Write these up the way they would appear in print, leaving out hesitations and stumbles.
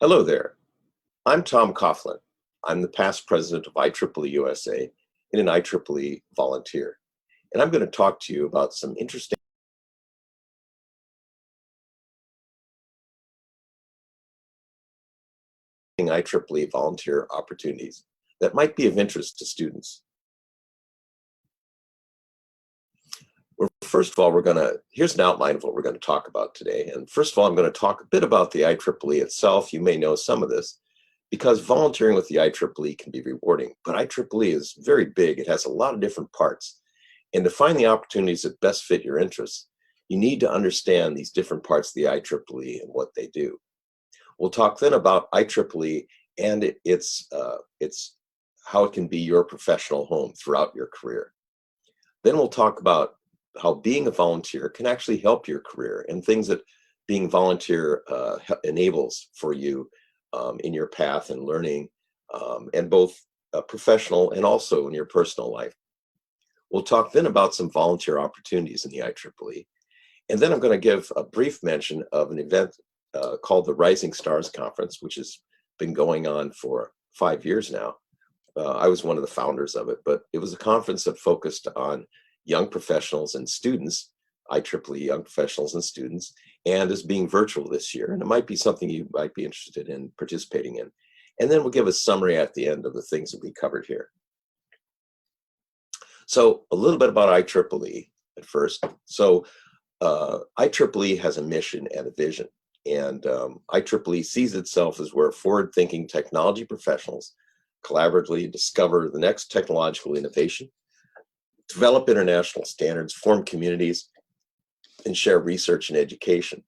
Hello there. I'm Tom Coughlin. I'm the past president of IEEE USA and an IEEE volunteer. And I'm going to talk to you about some interesting IEEE volunteer opportunities that might be of interest to students. First of all, here's an outline of what we're going to talk about today. And first of all, I'm going to talk a bit about the IEEE itself. You may know some of this because volunteering with the IEEE can be rewarding, but IEEE is very big. It has a lot of different parts. And to find the opportunities that best fit your interests, you need to understand these different parts of the IEEE and what they do. We'll talk then about IEEE and its how it can be your professional home throughout your career. Then we'll talk about how being a volunteer can actually help your career and things that being volunteer enables for you in your path and learning, and both professional and also in your personal life. We'll talk then about some volunteer opportunities in the IEEE. And then I'm going to give a brief mention of an event called the Rising Stars Conference, which has been going on for 5 years now. I was one of the founders of it, but it was a conference that focused on young professionals and students, IEEE young professionals and students, and is being virtual this year. And it might be something you might be interested in participating in. And then we'll give a summary at the end of the things that we covered here. So a little bit about IEEE at first. So IEEE has a mission and a vision. And IEEE sees itself as where forward-thinking technology professionals collaboratively discover the next technological innovation, develop international standards, form communities, and share research and education.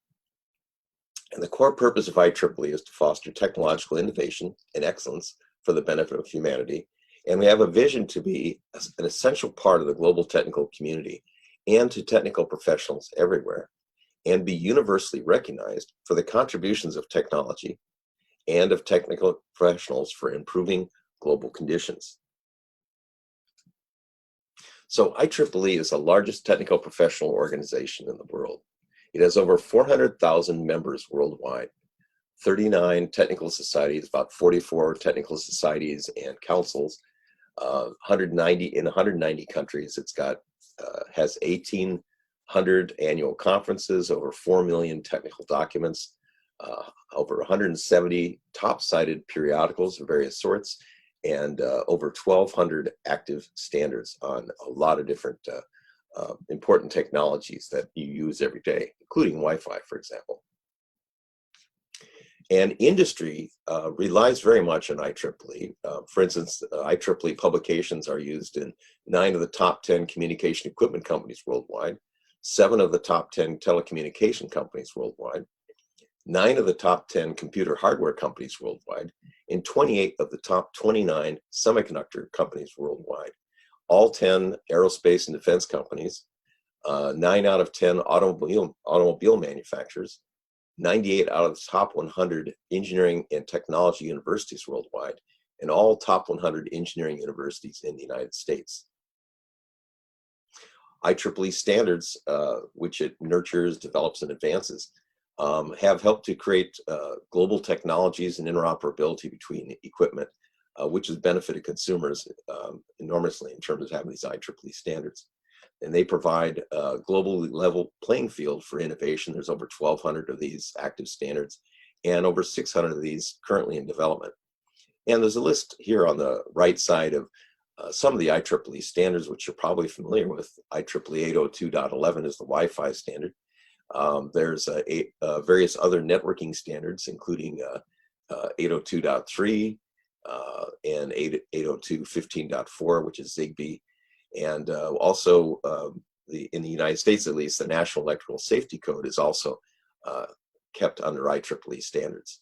And the core purpose of IEEE is to foster technological innovation and excellence for the benefit of humanity. And we have a vision to be an essential part of the global technical community and to technical professionals everywhere, and be universally recognized for the contributions of technology and of technical professionals for improving global conditions. So IEEE is the largest technical professional organization in the world. It has over 400,000 members worldwide, 39 technical societies, about 44 technical societies and councils, 190 countries. It's got has 1,800 annual conferences, over 4 million technical documents, over 170 top-cited periodicals of various sorts, and over 1,200 active standards on a lot of different important technologies that you use every day, including Wi-Fi, for example. And industry relies very much on IEEE. For instance, IEEE publications are used in 9 of the top 10 communication equipment companies worldwide, 7 of the top 10 telecommunication companies worldwide, 9 of the top 10 computer hardware companies worldwide, and 28 of the top 29 semiconductor companies worldwide. All 10 aerospace and defense companies, 9 out of 10 automobile manufacturers, 98 out of the top 100 engineering and technology universities worldwide, and all top 100 engineering universities in the United States. IEEE standards, which it nurtures, develops, and advances, have helped to create global technologies and interoperability between equipment, which has benefited consumers enormously in terms of having these IEEE standards. And they provide a globally level playing field for innovation. There's over 1,200 of these active standards and over 600 of these currently in development. And there's a list here on the right side of some of the IEEE standards, which you're probably familiar with. IEEE 802.11 is the Wi-Fi standard. There's various other networking standards, including 802.3 and 802.15.4, which is Zigbee. And also, in the United States at least, the National Electrical Safety Code is also kept under IEEE standards.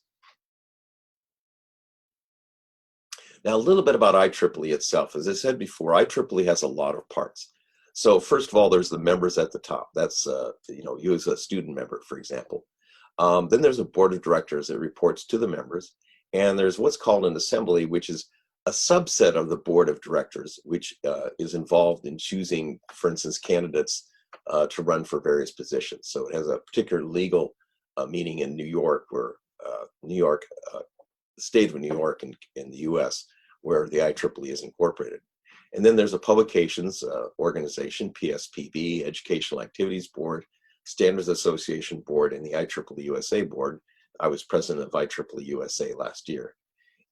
Now, a little bit about IEEE itself. As I said before, IEEE has a lot of parts. So first of all, there's the members at the top. That's, you as a student member, for example. Then there's a board of directors that reports to the members. And there's what's called an assembly, which is a subset of the board of directors, which is involved in choosing, for instance, candidates to run for various positions. So it has a particular legal meaning in New York where New York, the state of New York in the US, where the IEEE is incorporated. And then there's a publications organization, PSPB, Educational Activities Board, Standards Association Board, and the IEEE USA Board. I was president of IEEE USA last year.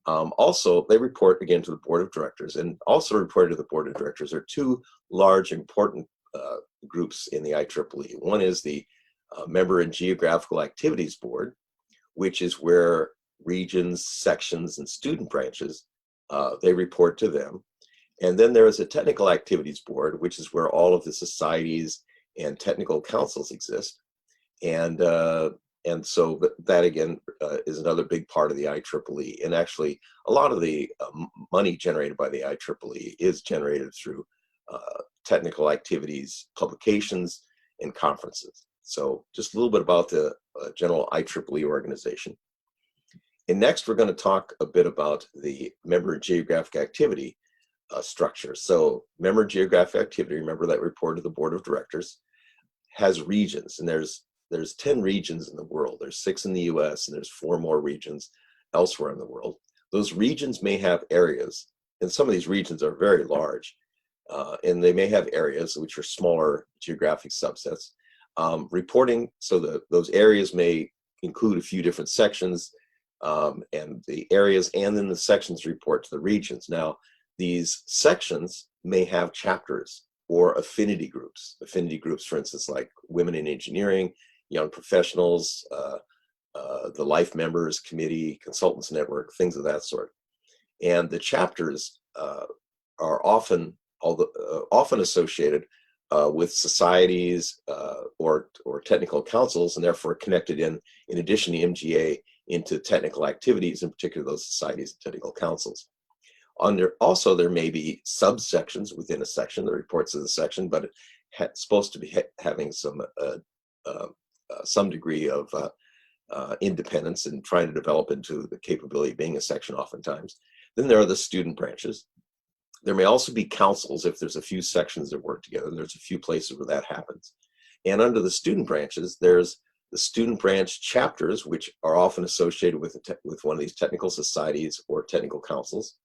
Also, they report again to the board of directors, and also reported to the board of directors are two large important groups in the IEEE. One is the Member and Geographical Activities Board, which is where regions, sections, and student branches, they report to them. And then there is a Technical Activities Board, which is where all of the societies and technical councils exist. And so that again is another big part of the IEEE. And actually, a lot of the money generated by the IEEE is generated through technical activities, publications, and conferences. So just a little bit about the general IEEE organization. And next, we're going to talk a bit about the member geographic activity structure. So member geographic activity, remember that report to the board of directors, has regions, and there's 10 regions in the world. There's 6 in the US, and there's 4 more regions elsewhere in the world. Those regions may have areas, and some of these regions are very large, and they may have areas which are smaller geographic subsets. Reporting, so those areas may include a few different sections, and the areas and then the sections report to the regions. Now, these sections may have chapters or affinity groups. Affinity groups, for instance, like Women in Engineering, Young Professionals, the Life Members Committee, Consultants Network, things of that sort. And the chapters are often associated with societies or technical councils, and therefore connected in addition to MGA into technical activities, in particular those societies and technical councils. Also, there may be subsections within a section that reports to the section, but it's supposed to be having some degree of independence and trying to develop into the capability of being a section oftentimes. Then there are the student branches. There may also be councils if there's a few sections that work together. There's a few places where that happens. And under the student branches, there's the student branch chapters, which are often associated with one of these technical societies or technical councils.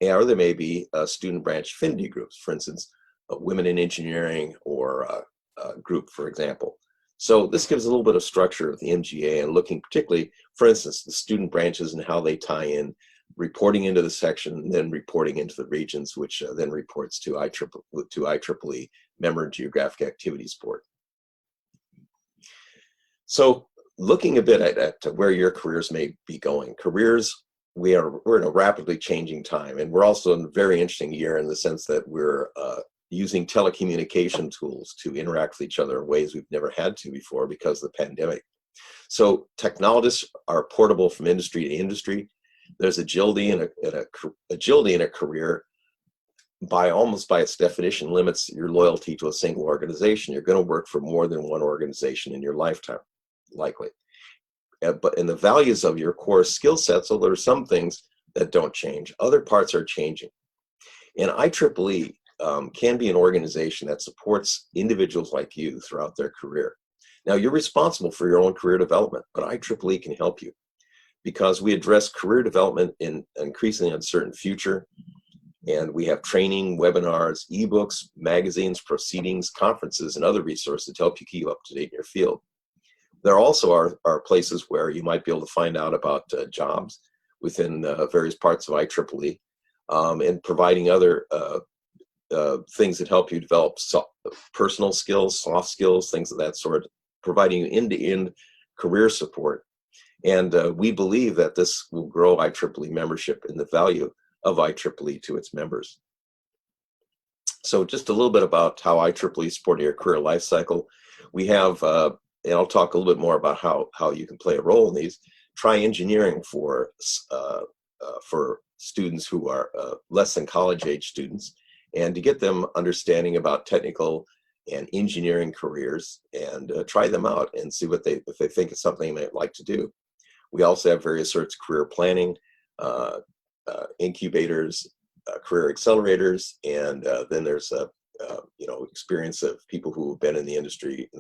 Or there may be student branch affinity groups, for instance, Women in Engineering or a group, for example. So this gives a little bit of structure of the MGA and looking particularly, for instance, the student branches and how they tie in, reporting into the section, and then reporting into the regions, which then reports to IEEE Member and Geographic Activities Board. So looking a bit at where your careers may be going. Careers, we're in a rapidly changing time, and we're also in a very interesting year in the sense that we're using telecommunication tools to interact with each other in ways we've never had to before because of the pandemic. So technologists are portable from industry to industry. There's agility in a career almost by its definition limits your loyalty to a single organization. You're going to work for more than one organization in your lifetime, likely. But in the values of your core skill sets, so there are some things that don't change. Other parts are changing. And IEEE can be an organization that supports individuals like you throughout their career. Now, you're responsible for your own career development, but IEEE can help you because we address career development in an increasingly uncertain future. And we have training, webinars, ebooks, magazines, proceedings, conferences, and other resources to help you keep up to date in your field. There also are places where you might be able to find out about jobs within various parts of IEEE and providing other things that help you develop personal skills, soft skills, things of that sort, providing you end-to-end career support. And we believe that this will grow IEEE membership and the value of IEEE to its members. So just a little bit about how IEEE is supporting your career life cycle. We have, and I'll talk a little bit more about how you can play a role in these. Try engineering for students who are less than college age students, and to get them understanding about technical and engineering careers, and try them out and see if they think it's something they might like to do. We also have various sorts of career planning, incubators, career accelerators, and then there's experience of people who have been in the industry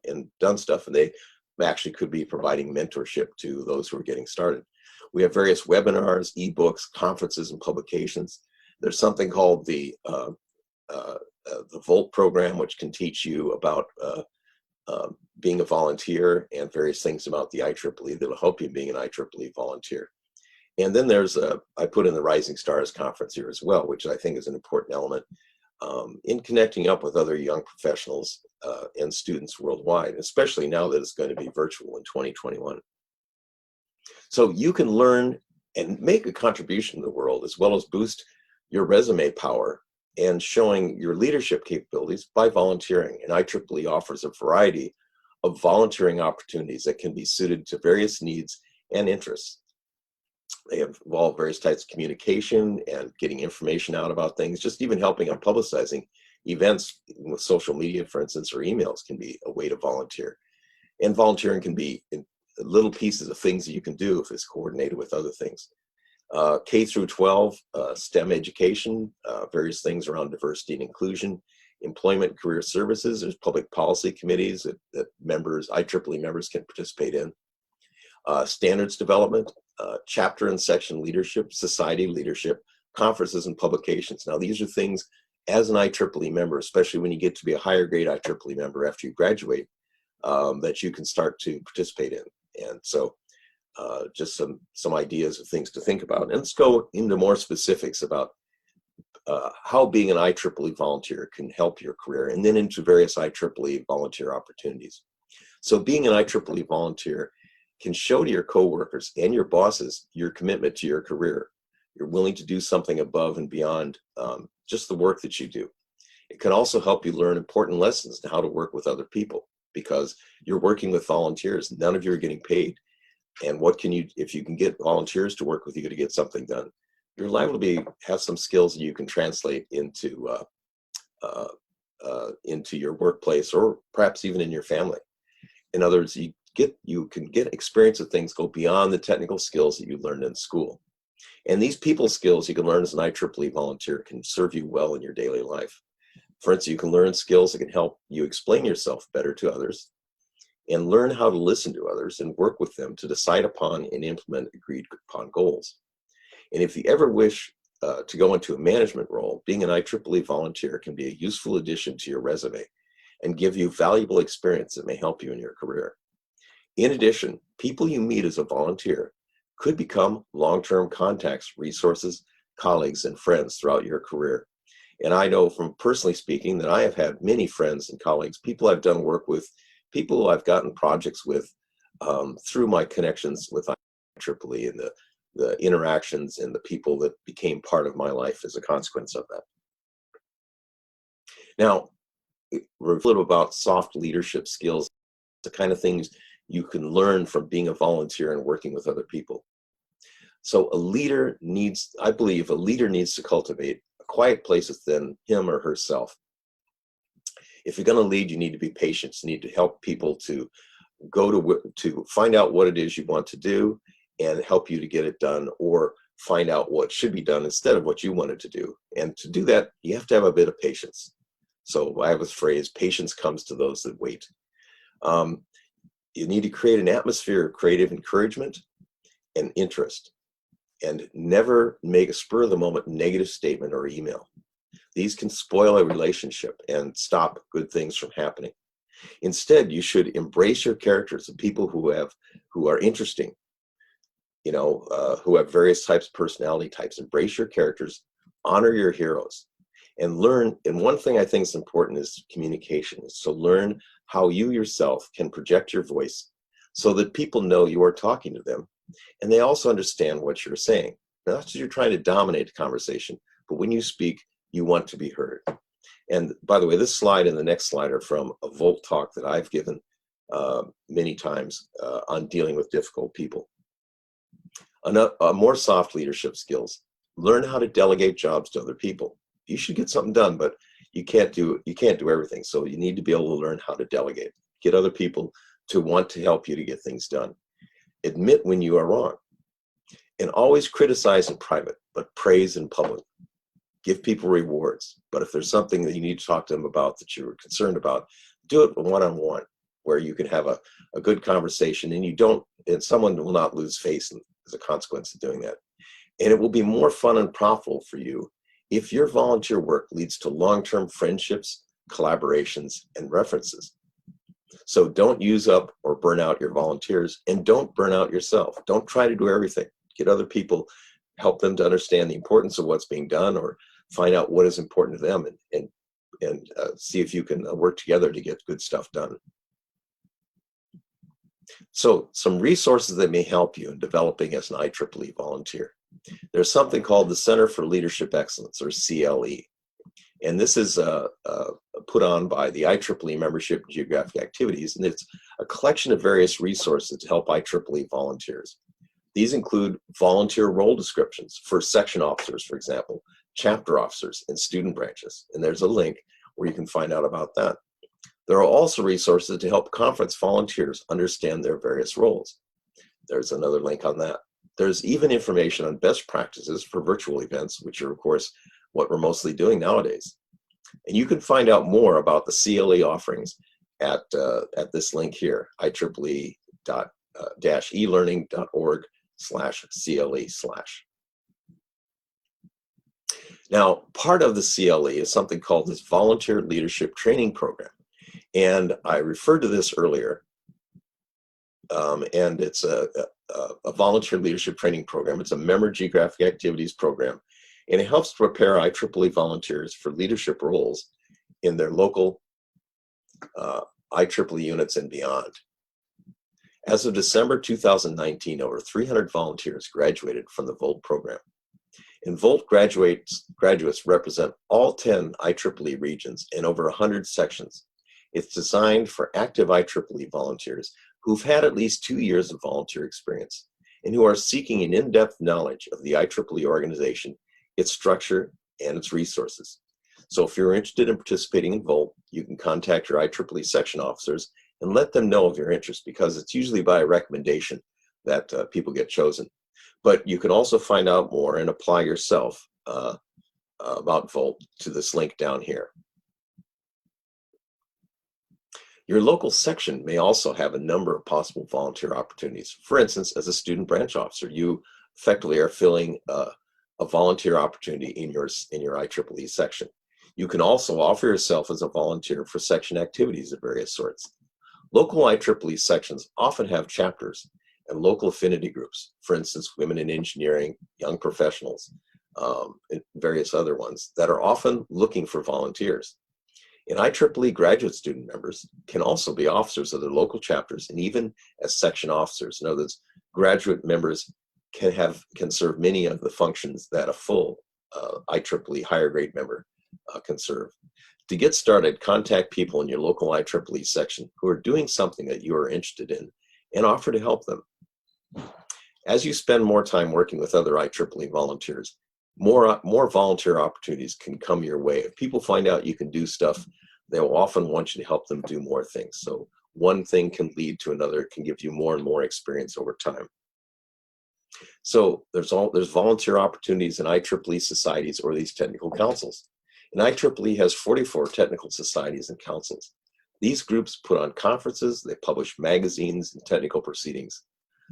and done stuff, and they actually could be providing mentorship to those who are getting started. We have various webinars, ebooks, conferences, and publications. There's something called the VOLT program, which can teach you about being a volunteer and various things about the IEEE that'll help you being an IEEE volunteer. And then there's I put in the Rising Stars Conference here as well, which I think is an important element in connecting up with other young professionals and students worldwide, especially now that it's going to be virtual in 2021. So you can learn and make a contribution to the world, as well as boost your resume power and showing your leadership capabilities by volunteering. And IEEE offers a variety of volunteering opportunities that can be suited to various needs and interests. They involve various types of communication and getting information out about things, just even helping on publicizing events with social media, for instance, or emails can be a way to volunteer. And volunteering can be in little pieces of things that you can do if it's coordinated with other things. K through 12, STEM education, various things around diversity and inclusion, employment, career services. There's public policy committees that members, IEEE members, can participate in. Standards development, chapter and section leadership, society leadership, conferences and publications. Now these are things as an IEEE member, especially when you get to be a higher grade IEEE member after you graduate, that you can start to participate in. And so just some ideas of things to think about. And let's go into more specifics about how being an IEEE volunteer can help your career, and then into various IEEE volunteer opportunities. So being an IEEE volunteer can show to your coworkers and your bosses your commitment to your career. You're willing to do something above and beyond just the work that you do. It can also help you learn important lessons on how to work with other people, because you're working with volunteers. None of you are getting paid. And what can you, if you can get volunteers to work with you to get something done, you're liable to have some skills that you can translate into your workplace, or perhaps even in your family. In other words, you can get experience of things go beyond the technical skills that you learned in school. And these people skills you can learn as an IEEE volunteer can serve you well in your daily life. For instance, you can learn skills that can help you explain yourself better to others, and learn how to listen to others and work with them to decide upon and implement agreed upon goals. And if you ever wish to go into a management role, being an IEEE volunteer can be a useful addition to your resume and give you valuable experience that may help you in your career. In addition, people you meet as a volunteer could become long-term contacts, resources, colleagues, and friends throughout your career. And I know from personally speaking that I have had many friends and colleagues, people I've done work with, people who I've gotten projects with through my connections with IEEE and the interactions and the people that became part of my life as a consequence of that. Now, we're a little about soft leadership skills, the kind of things you can learn from being a volunteer and working with other people. So a leader needs, I believe, a leader needs to cultivate a quiet place within him or herself. If you're going to lead, you need to be patient. You need to help people to go to find out what it is you want to do and help you to get it done, or find out what should be done instead of what you wanted to do. And to do that, you have to have a bit of patience. So I have this phrase, patience comes to those that wait. You need to create an atmosphere of creative encouragement and interest, and never make a spur of the moment negative statement or email. These can spoil a relationship and stop good things from happening. Instead, you should embrace your characters, the people who are interesting, who have various types of personality types. Embrace your characters, honor your heroes, and learn. And one thing I think is important is communication. So learn how you yourself can project your voice so that people know you are talking to them, and they also understand what you're saying. Not that you're trying to dominate the conversation, but when you speak, you want to be heard. And by the way, this slide and the next slide are from a Volt talk that I've given many times on dealing with difficult people. More soft leadership skills. Learn how to delegate jobs to other people. You should get something done, but you can't do everything. So you need to be able to learn how to delegate. Get other people to want to help you to get things done. Admit when you are wrong. And always criticize in private, but praise in public. Give people rewards. But if there's something that you need to talk to them about that you're concerned about, do it one-on-one. where you can have a good conversation, and someone will not lose face as a consequence of doing that. And it will be more fun and profitable for you if your volunteer work leads to long-term friendships, collaborations, and references. So don't use up or burn out your volunteers, and don't burn out yourself. Don't try to do everything. Get other people, help them to understand the importance of what's being done, or find out what is important to them, and see if you can work together to get good stuff done. So some resources that may help you in developing as an IEEE volunteer. There's something called the Center for Leadership Excellence, or CLE. And this is put on by the IEEE membership in Geographic Activities, and it's a collection of various resources to help IEEE volunteers. These include volunteer role descriptions for section officers, for example, chapter officers, and student branches. And there's a link where you can find out about that. There are also resources to help conference volunteers understand their various roles. There's another link on that. There's even information on best practices for virtual events, which are, of course, what we're mostly doing nowadays. And you can find out more about the CLE offerings at this link here, IEEE-elearning.org/CLE/. Now, part of the CLE is something called this Volunteer Leadership Training Program. And I referred to this earlier, and it's a volunteer leadership training program. It's a member geographic activities program, and it helps prepare IEEE volunteers for leadership roles in their local IEEE units and beyond. As of December 2019, over 300 volunteers graduated from the VOLT program. And VOLT graduates represent all 10 IEEE regions and over 100 sections. It's designed for active IEEE volunteers who've had at least 2 years of volunteer experience and who are seeking an in-depth knowledge of the IEEE organization, its structure, and its resources. So if you're interested in participating in VOLT, you can contact your IEEE section officers and let them know of your interest, because it's usually by recommendation that people get chosen. But you can also find out more and apply yourself about VOLT to this link down here. Your local section may also have a number of possible volunteer opportunities. For instance, as a student branch officer, you effectively are filling a volunteer opportunity in your IEEE section. You can also offer yourself as a volunteer for section activities of various sorts. Local IEEE sections often have chapters and local affinity groups, for instance, women in engineering, young professionals, and various other ones that are often looking for volunteers. And IEEE graduate student members can also be officers of their local chapters, and even as section officers. In other words, graduate members can serve many of the functions that a full IEEE higher grade member can serve. To get started, contact people in your local IEEE section who are doing something that you are interested in and offer to help them. As you spend more time working with other IEEE volunteers, more volunteer opportunities can come your way. If people find out you can do stuff, they will often want you to help them do more things. So one thing can lead to another. It can give you more and more experience over time. So there's volunteer opportunities in IEEE societies or these technical councils. And IEEE has 44 technical societies and councils. These groups put on conferences, they publish magazines and technical proceedings.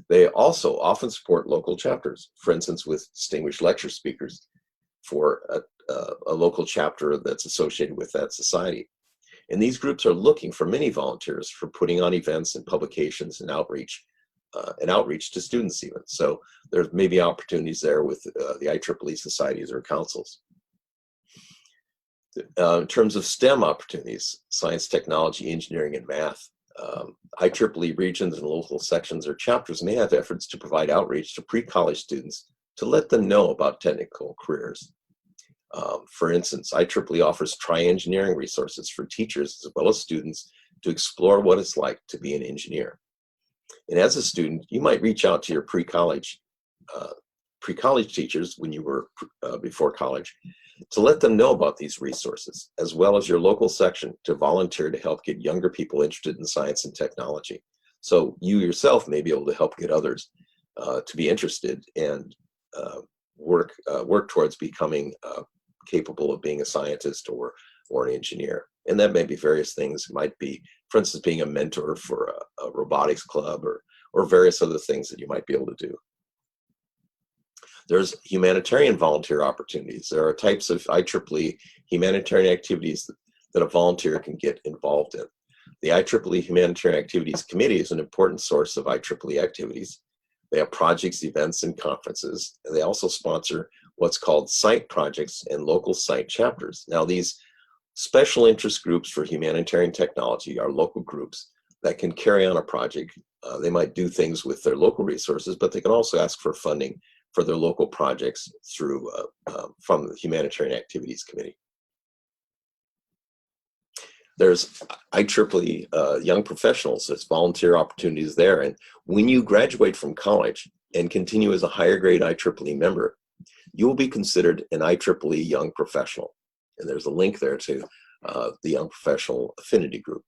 They also often support local chapters, for instance, with distinguished lecture speakers for a local chapter that's associated with that society. And these groups are looking for many volunteers for putting on events and publications and outreach to students even. So there's maybe opportunities there with the IEEE societies or councils. In terms of STEM opportunities, science, technology, engineering, and math, IEEE regions and local sections or chapters may have efforts to provide outreach to pre-college students to let them know about technical careers. For instance, IEEE offers tri-engineering resources for teachers as well as students to explore what it's like to be an engineer. And as a student, you might reach out to your pre-college teachers when you were before college to let them know about these resources, as well as your local section to volunteer to help get younger people interested in science and technology. So you yourself may be able to help get others to be interested and work towards becoming capable of being a scientist or an engineer. And that may be various things. It might be, for instance, being a mentor for a robotics club, or various other things that you might be able to do. There's humanitarian volunteer opportunities. There are types of IEEE humanitarian activities that a volunteer can get involved in. The IEEE Humanitarian Activities Committee is an important source of IEEE activities. They have projects, events, and conferences. And they also sponsor what's called site projects and local site chapters. Now, these special interest groups for humanitarian technology are local groups that can carry on a project. They might do things with their local resources, but they can also ask for funding for their local projects through from the Humanitarian Activities Committee. There's IEEE Young Professionals. There's volunteer opportunities there. And when you graduate from college and continue as a higher grade IEEE member, you will be considered an IEEE Young Professional. And there's a link there to the Young Professional Affinity Group.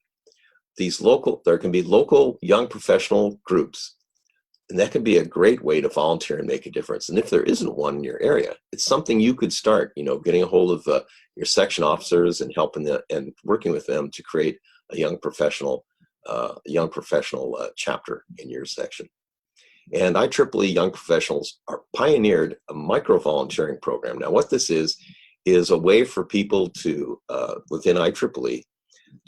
There can be local young professional groups, and that can be a great way to volunteer and make a difference. And if there isn't one in your area, it's something you could start, getting a hold of your section officers and helping and working with them to create a young professional chapter in your section. And IEEE Young Professionals pioneered a micro-volunteering program. Now, what this is a way for people to, within IEEE,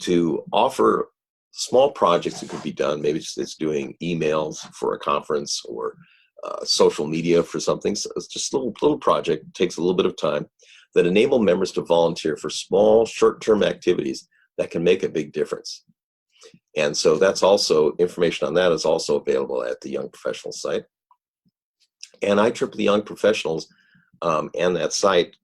to offer small projects that could be done. Maybe it's doing emails for a conference or social media for something. So it's just a little project, takes a little bit of time, that enable members to volunteer for small, short-term activities that can make a big difference. And so that's also, information on that is also available at the Young Professionals site. And IEEE Young Professionals and that site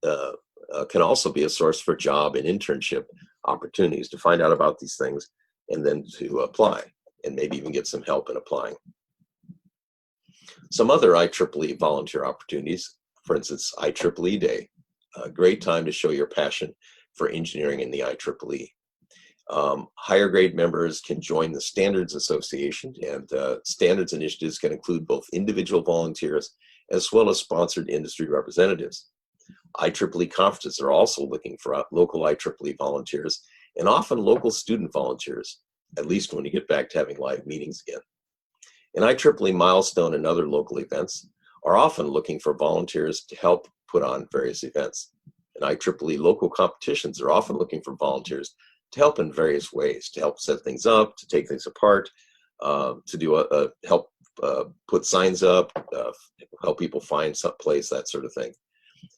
can also be a source for job and internship opportunities to find out about these things and then to apply and maybe even get some help in applying. Some other IEEE volunteer opportunities, for instance, IEEE Day, a great time to show your passion for engineering in the IEEE. Higher grade members can join the Standards Association, and standards initiatives can include both individual volunteers as well as sponsored industry representatives. IEEE conferences are also looking for local IEEE volunteers, and often local student volunteers, at least when you get back to having live meetings again. And IEEE Milestone and other local events are often looking for volunteers to help put on various events. And IEEE local competitions are often looking for volunteers to help in various ways, to help set things up, to take things apart, to do help put signs up, help people find some place, that sort of thing.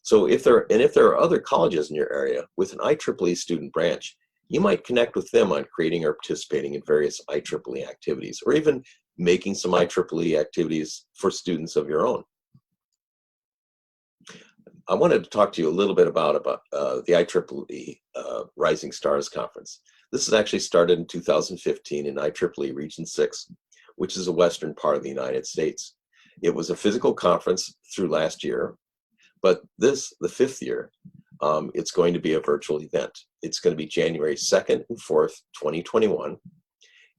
So if there are other colleges in your area with an IEEE student branch, you might connect with them on creating or participating in various IEEE activities, or even making some IEEE activities for students of your own. I wanted to talk to you a little bit about the IEEE Rising Stars Conference. This is actually started in 2015 in IEEE Region 6, which is the western part of the United States. It was a physical conference through last year, but the 5th year, it's going to be a virtual event. It's going to be January 2nd and 4th, 2021.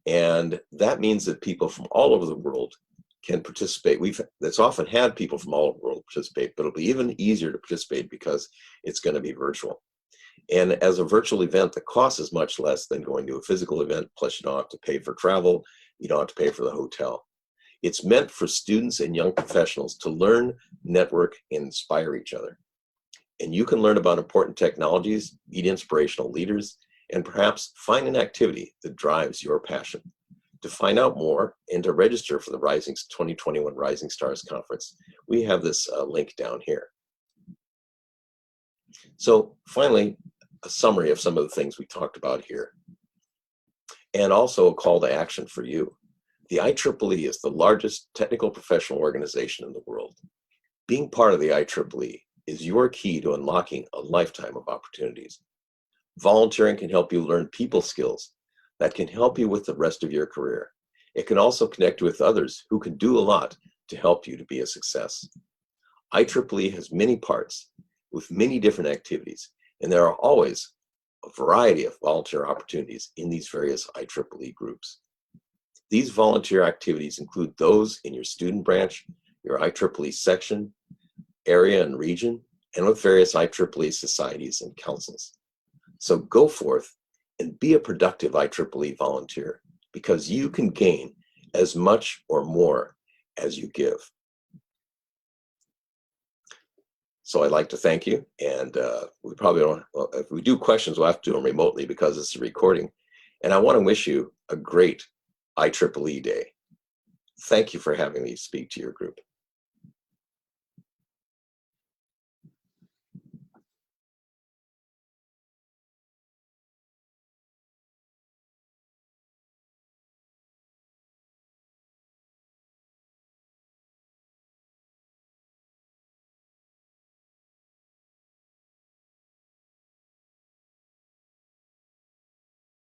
And that means that people from all over the world can participate. That's often had people from all over the world participate, but it'll be even easier to participate because it's going to be virtual. And as a virtual event, the cost is much less than going to a physical event, plus you don't have to pay for travel, you don't have to pay for the hotel. It's meant for students and young professionals to learn, network, and inspire each other. And you can learn about important technologies, meet inspirational leaders, and perhaps find an activity that drives your passion. To find out more and to register for the 2021 Rising Stars Conference, we have this link down here. So finally, a summary of some of the things we talked about here, and also a call to action for you. The IEEE is the largest technical professional organization in the world. Being part of the IEEE is your key to unlocking a lifetime of opportunities. Volunteering can help you learn people skills that can help you with the rest of your career. It can also connect with others who can do a lot to help you to be a success. IEEE has many parts with many different activities, and there are always a variety of volunteer opportunities in these various IEEE groups. These volunteer activities include those in your student branch, your IEEE section, area and region, and with various IEEE societies and councils. So go forth and be a productive IEEE volunteer, because you can gain as much or more as you give. So I'd like to thank you, and we probably don't, well, if we do questions, we'll have to do them remotely because it's a recording. And I want to wish you a great IEEE day. Thank you for having me speak to your group.